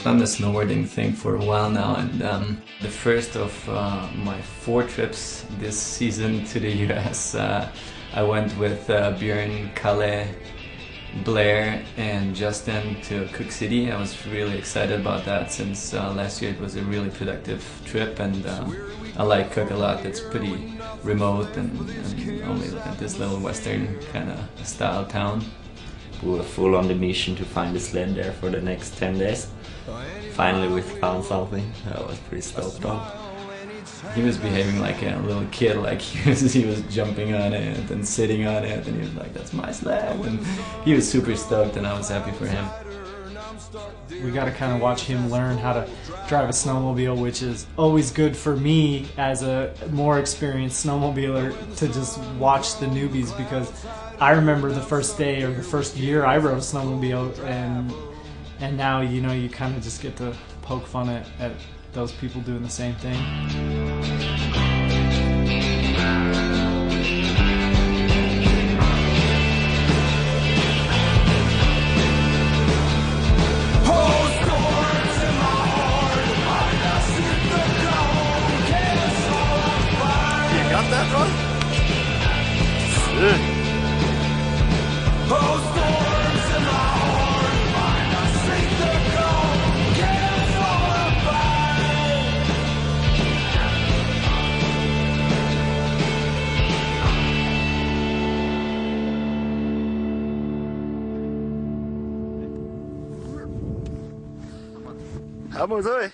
done the snowboarding thing for a while now, and the first of my 4 trips this season to the US, I went with Björn, Kalle, Blair and Justin to Cook City. I was really excited about that since last year it was a really productive trip, and I like Cook a lot. It's pretty remote and only this little western kind of style town. We were full on the mission to find a sled there for the next 10 days. Finally we found something. I was pretty stoked on. He was behaving like a little kid, like he was jumping on it and sitting on it, and he was like, "That's my sled," and he was super stoked, and I was happy for him. We got to kind of watch him learn how to drive a snowmobile, which is always good for me as a more experienced snowmobiler to just watch the newbies, because I remember the first day or the first year I rode a snowmobile, and now you kind of just get to poke fun at those people doing the same thing. Got that right? Sick. Her må vi.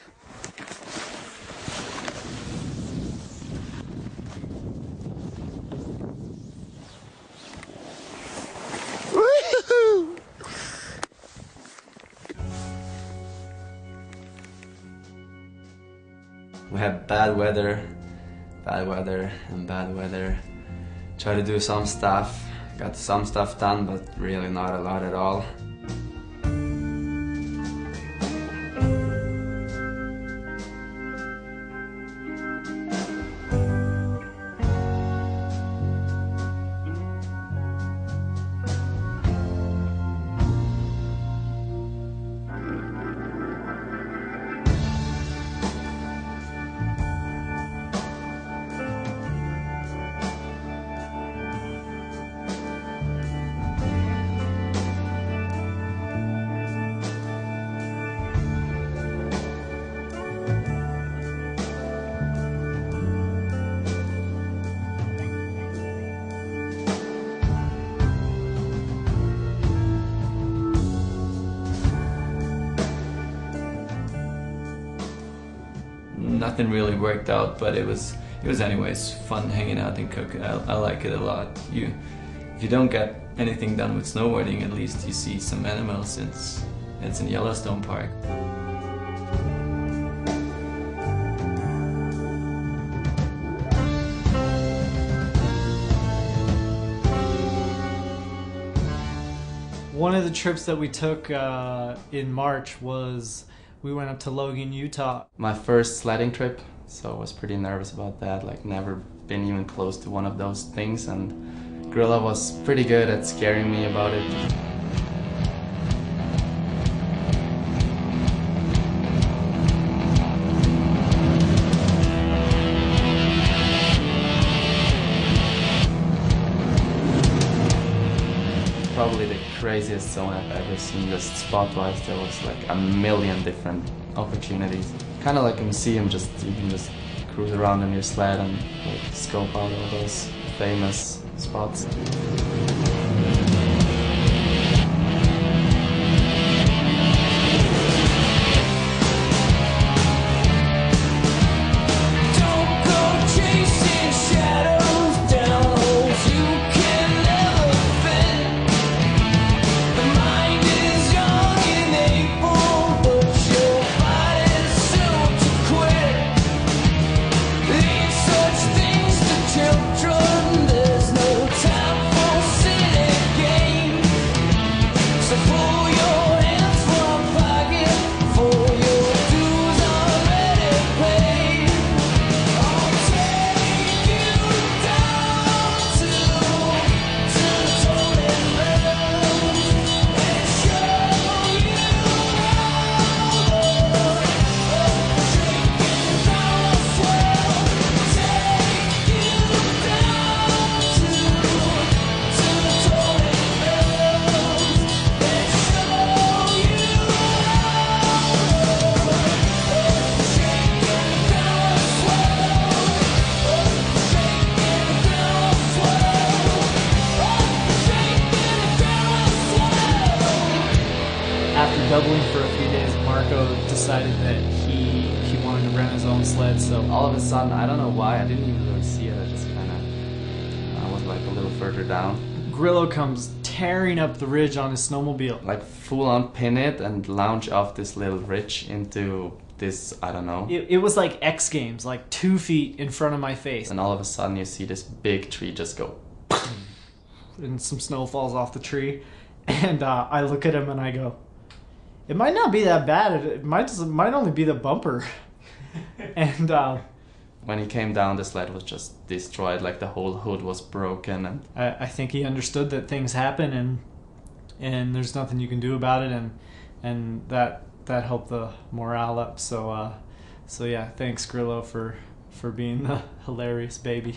We had bad weather, and bad weather. Tried to do some stuff, got some stuff done, but really not a lot at all. Nothing really worked out, but it was anyways fun hanging out in Cook. I like it a lot. If you don't get anything done with snowboarding, at least you see some animals since it's in Yellowstone Park. One of the trips that we took in March was we went up to Logan, Utah. My first sledding trip, so I was pretty nervous about that, like never been even close to one of those things, and Grilla was pretty good at scaring me about it. Probably the craziest zone I've ever seen, just spot-wise. There was like a million different opportunities. Kind of like a museum, you can just cruise around on your sled and like, scope out all those famous spots. There's no time for sin. doubling for a few days, Marco decided that he wanted to rent his own sled. So All of a sudden, I don't know why, I didn't even really see it. I just kind of, I was like a little further down. Grillo comes tearing up the ridge on his snowmobile. Like full on pin it and lounge off this little ridge into this, I don't know. It was like X Games, like 2 feet in front of my face. And all of a sudden you see this big tree just go. And some snow falls off the tree. And I look at him and I go, it might not be that bad. It might only be the bumper. And When he came down, the sled was just destroyed, like the whole hood was broken. And I think he understood that things happen and there's nothing you can do about it, and that helped the morale up. So yeah, thanks Grillo for being the hilarious baby.